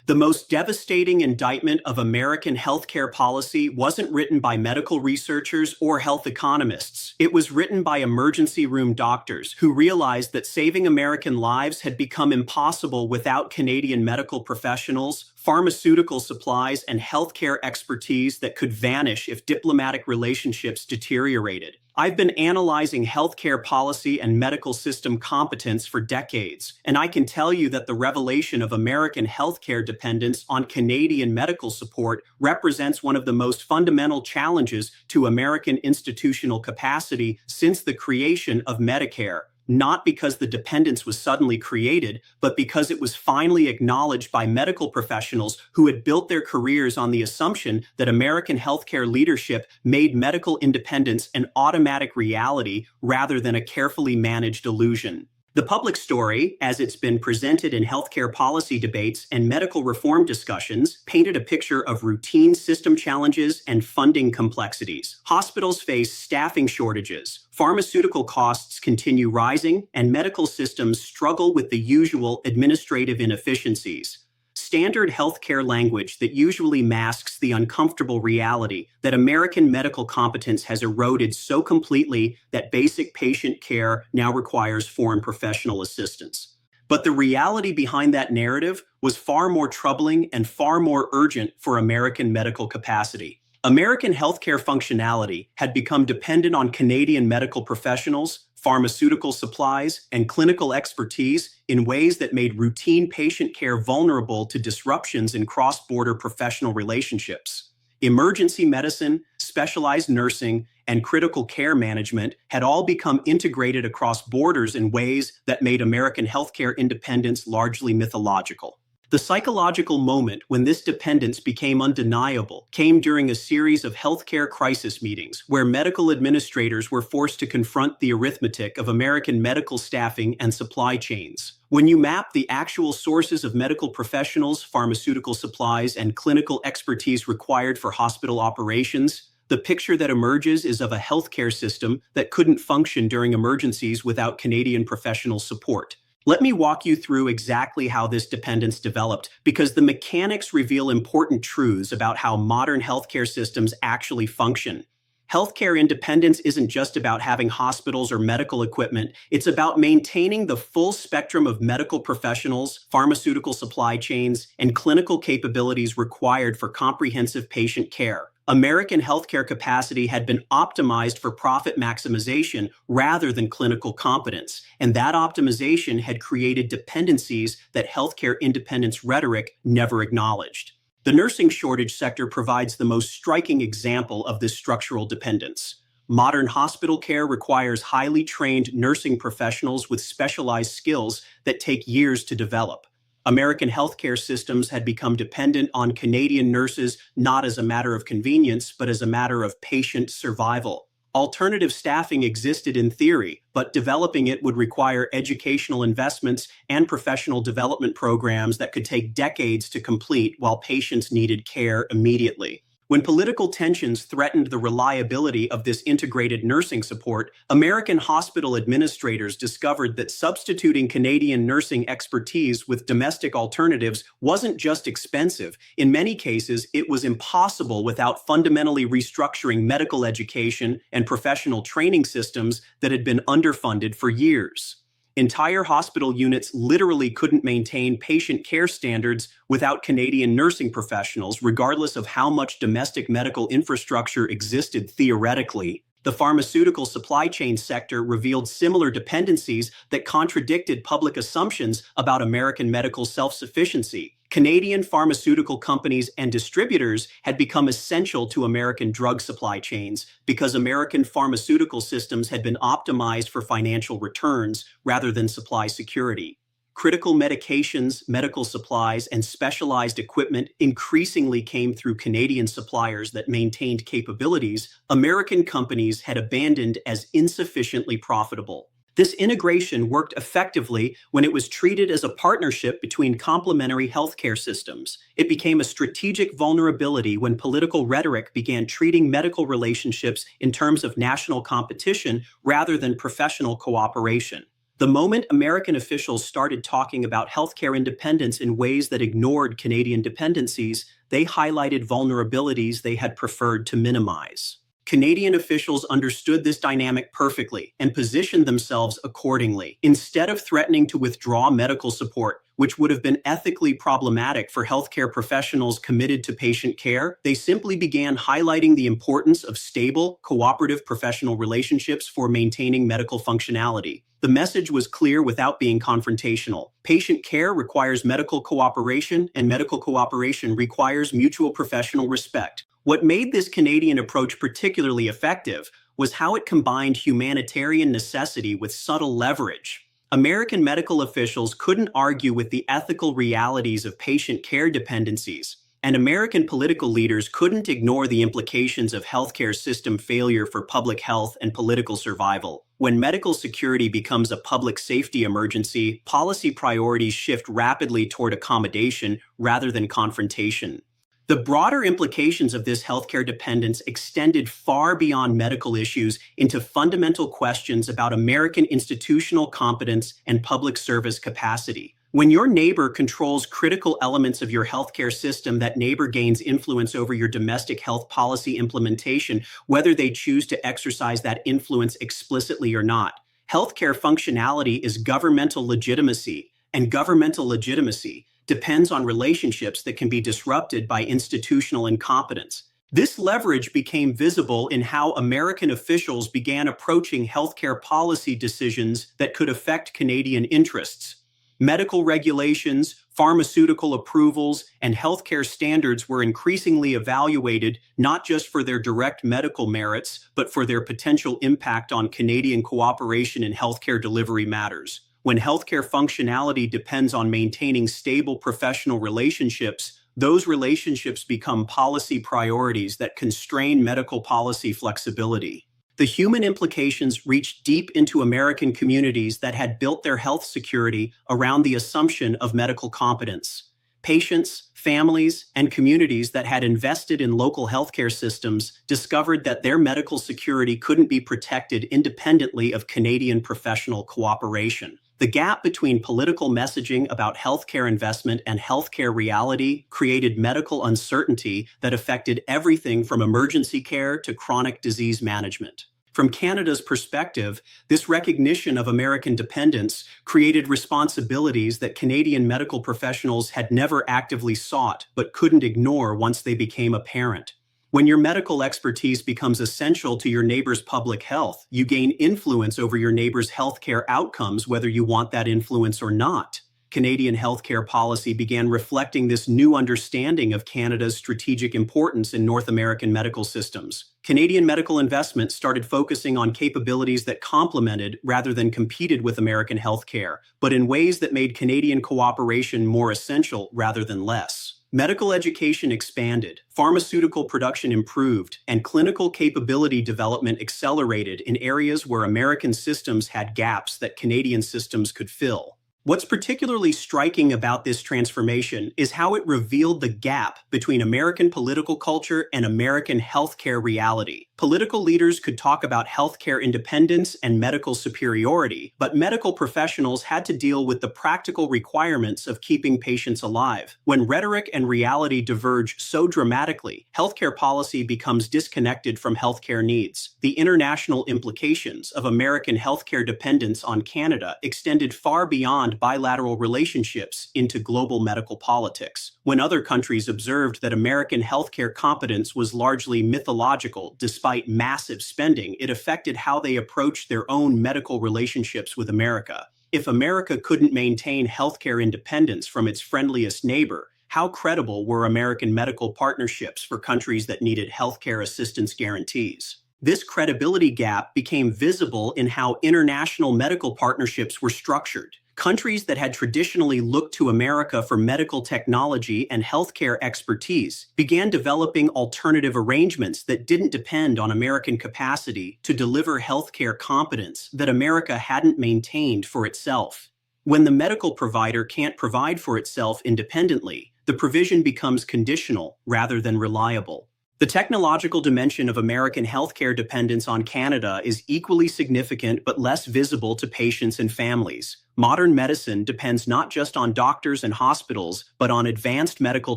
The most devastating indictment of American healthcare policy wasn't written by medical researchers or health economists. It was written by emergency room doctors who realized that saving American lives had become impossible without Canadian medical professionals, pharmaceutical supplies, and healthcare expertise that could vanish if diplomatic relationships deteriorated. I've been analyzing healthcare policy and medical system competence for decades, and I can tell you that the revelation of American healthcare dependence on Canadian medical support represents one of the most fundamental challenges to American institutional capacity since the creation of Medicare. Not because the dependence was suddenly created, but because it was finally acknowledged by medical professionals who had built their careers on the assumption that American healthcare leadership made medical independence an automatic reality rather than a carefully managed illusion. The public story, as it's been presented in healthcare policy debates and medical reform discussions, painted a picture of routine system challenges and funding complexities. Hospitals face staffing shortages, pharmaceutical costs continue rising, and medical systems struggle with the usual administrative inefficiencies. Standard healthcare language that usually masks the uncomfortable reality that American medical competence has eroded so completely that basic patient care now requires foreign professional assistance. But the reality behind that narrative was far more troubling and far more urgent for American medical capacity. American healthcare functionality had become dependent on Canadian medical professionals, pharmaceutical supplies, and clinical expertise in ways that made routine patient care vulnerable to disruptions in cross-border professional relationships. Emergency medicine, specialized nursing, and critical care management had all become integrated across borders in ways that made American healthcare independence largely mythological. The psychological moment when this dependence became undeniable came during a series of healthcare crisis meetings where medical administrators were forced to confront the arithmetic of American medical staffing and supply chains. When you map the actual sources of medical professionals, pharmaceutical supplies, and clinical expertise required for hospital operations, the picture that emerges is of a healthcare system that couldn't function during emergencies without Canadian professional support. Let me walk you through exactly how this dependence developed, because the mechanics reveal important truths about how modern healthcare systems actually function. Healthcare independence isn't just about having hospitals or medical equipment. It's about maintaining the full spectrum of medical professionals, pharmaceutical supply chains, and clinical capabilities required for comprehensive patient care. American healthcare capacity had been optimized for profit maximization rather than clinical competence, and that optimization had created dependencies that healthcare independence rhetoric never acknowledged. The nursing shortage sector provides the most striking example of this structural dependence. Modern hospital care requires highly trained nursing professionals with specialized skills that take years to develop. American healthcare systems had become dependent on Canadian nurses not as a matter of convenience, but as a matter of patient survival. Alternative staffing existed in theory, but developing it would require educational investments and professional development programs that could take decades to complete while patients needed care immediately. When political tensions threatened the reliability of this integrated nursing support, American hospital administrators discovered that substituting Canadian nursing expertise with domestic alternatives wasn't just expensive. In many cases, it was impossible without fundamentally restructuring medical education and professional training systems that had been underfunded for years. Entire hospital units literally couldn't maintain patient care standards without Canadian nursing professionals, regardless of how much domestic medical infrastructure existed theoretically. The pharmaceutical supply chain sector revealed similar dependencies that contradicted public assumptions about American medical self-sufficiency. Canadian pharmaceutical companies and distributors had become essential to American drug supply chains because American pharmaceutical systems had been optimized for financial returns rather than supply security. Critical medications, medical supplies, and specialized equipment increasingly came through Canadian suppliers that maintained capabilities American companies had abandoned as insufficiently profitable. This integration worked effectively when it was treated as a partnership between complementary healthcare systems. It became a strategic vulnerability when political rhetoric began treating medical relationships in terms of national competition rather than professional cooperation. The moment American officials started talking about healthcare independence in ways that ignored Canadian dependencies, they highlighted vulnerabilities they had preferred to minimize. Canadian officials understood this dynamic perfectly and positioned themselves accordingly. Instead of threatening to withdraw medical support, which would have been ethically problematic for healthcare professionals committed to patient care, they simply began highlighting the importance of stable, cooperative professional relationships for maintaining medical functionality. The message was clear without being confrontational. Patient care requires medical cooperation, and medical cooperation requires mutual professional respect. What made this Canadian approach particularly effective was how it combined humanitarian necessity with subtle leverage. American medical officials couldn't argue with the ethical realities of patient care dependencies, and American political leaders couldn't ignore the implications of healthcare system failure for public health and political survival. When medical security becomes a public safety emergency, policy priorities shift rapidly toward accommodation rather than confrontation. The broader implications of this healthcare dependence extended far beyond medical issues into fundamental questions about American institutional competence and public service capacity. When your neighbor controls critical elements of your healthcare system, that neighbor gains influence over your domestic health policy implementation, whether they choose to exercise that influence explicitly or not. Healthcare functionality is governmental legitimacy, and governmental legitimacy depends on relationships that can be disrupted by institutional incompetence. This leverage became visible in how American officials began approaching healthcare policy decisions that could affect Canadian interests. Medical regulations, pharmaceutical approvals, and healthcare standards were increasingly evaluated not just for their direct medical merits, but for their potential impact on Canadian cooperation in healthcare delivery matters. When healthcare functionality depends on maintaining stable professional relationships, those relationships become policy priorities that constrain medical policy flexibility. The human implications reached deep into American communities that had built their health security around the assumption of medical competence. Patients, families, and communities that had invested in local healthcare systems discovered that their medical security couldn't be protected independently of Canadian professional cooperation. The gap between political messaging about healthcare investment and healthcare reality created medical uncertainty that affected everything from emergency care to chronic disease management. From Canada's perspective, this recognition of American dependence created responsibilities that Canadian medical professionals had never actively sought but couldn't ignore once they became apparent. When your medical expertise becomes essential to your neighbor's public health, you gain influence over your neighbor's healthcare outcomes, whether you want that influence or not. Canadian healthcare policy began reflecting this new understanding of Canada's strategic importance in North American medical systems. Canadian medical investment started focusing on capabilities that complemented rather than competed with American healthcare, but in ways that made Canadian cooperation more essential rather than less. Medical education expanded, pharmaceutical production improved, and clinical capability development accelerated in areas where American systems had gaps that Canadian systems could fill. What's particularly striking about this transformation is how it revealed the gap between American political culture and American healthcare reality. Political leaders could talk about healthcare independence and medical superiority, but medical professionals had to deal with the practical requirements of keeping patients alive. When rhetoric and reality diverge so dramatically, healthcare policy becomes disconnected from healthcare needs. The international implications of American healthcare dependence on Canada extended far beyond bilateral relationships into global medical politics. When other countries observed that American healthcare competence was largely mythological despite massive spending, it affected how they approached their own medical relationships with America. If America couldn't maintain healthcare independence from its friendliest neighbor, how credible were American medical partnerships for countries that needed healthcare assistance guarantees? This credibility gap became visible in how international medical partnerships were structured. Countries that had traditionally looked to America for medical technology and healthcare expertise began developing alternative arrangements that didn't depend on American capacity to deliver healthcare competence that America hadn't maintained for itself. When the medical provider can't provide for itself independently, the provision becomes conditional rather than reliable. The technological dimension of American healthcare dependence on Canada is equally significant but less visible to patients and families. Modern medicine depends not just on doctors and hospitals, but on advanced medical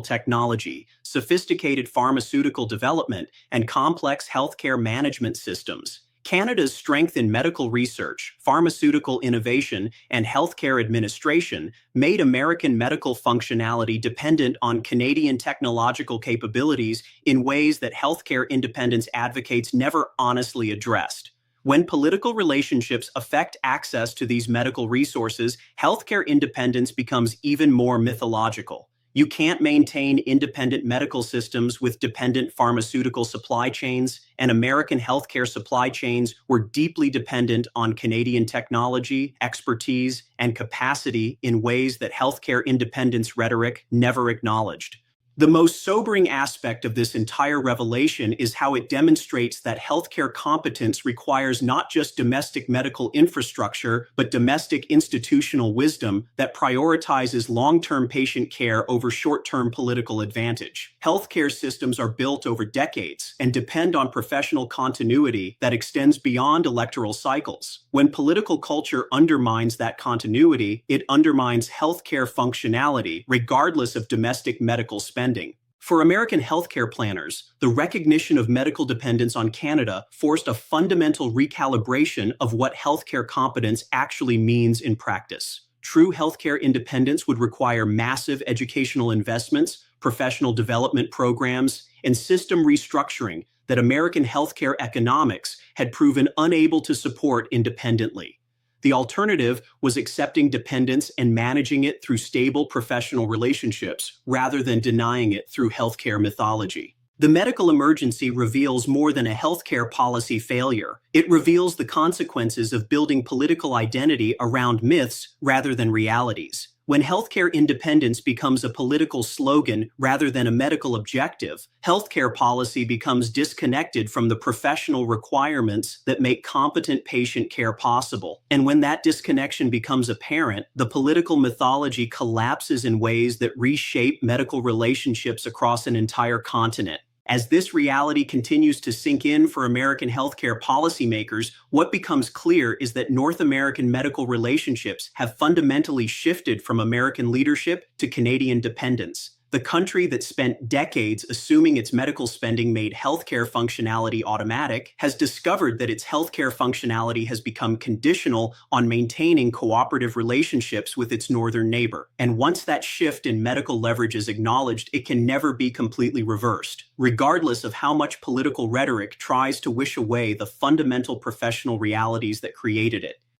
technology, sophisticated pharmaceutical development, and complex healthcare management systems. Canada's strength in medical research, pharmaceutical innovation, and healthcare administration made American medical functionality dependent on Canadian technological capabilities in ways that healthcare independence advocates never honestly addressed. When political relationships affect access to these medical resources, healthcare independence becomes even more mythological. You can't maintain independent medical systems with dependent pharmaceutical supply chains, and American healthcare supply chains were deeply dependent on Canadian technology, expertise, and capacity in ways that healthcare independence rhetoric never acknowledged. The most sobering aspect of this entire revelation is how it demonstrates that healthcare competence requires not just domestic medical infrastructure, but domestic institutional wisdom that prioritizes long-term patient care over short-term political advantage. Healthcare systems are built over decades and depend on professional continuity that extends beyond electoral cycles. When political culture undermines that continuity, it undermines healthcare functionality, regardless of domestic medical spending. For American healthcare planners, the recognition of medical dependence on Canada forced a fundamental recalibration of what healthcare competence actually means in practice. True healthcare independence would require massive educational investments, professional development programs, and system restructuring that American healthcare economics had proven unable to support independently. The alternative was accepting dependence and managing it through stable professional relationships rather than denying it through healthcare mythology. The medical emergency reveals more than a healthcare policy failure. It reveals the consequences of building political identity around myths rather than realities. When healthcare independence becomes a political slogan rather than a medical objective, healthcare policy becomes disconnected from the professional requirements that make competent patient care possible. And when that disconnection becomes apparent, the political mythology collapses in ways that reshape medical relationships across an entire continent. As this reality continues to sink in for American healthcare policymakers, what becomes clear is that North American medical relationships have fundamentally shifted from American leadership to Canadian dependence. The country that spent decades assuming its medical spending made healthcare functionality automatic has discovered that its healthcare functionality has become conditional on maintaining cooperative relationships with its northern neighbor. And once that shift in medical leverage is acknowledged, it can never be completely reversed, regardless of how much political rhetoric tries to wish away the fundamental professional realities that created it.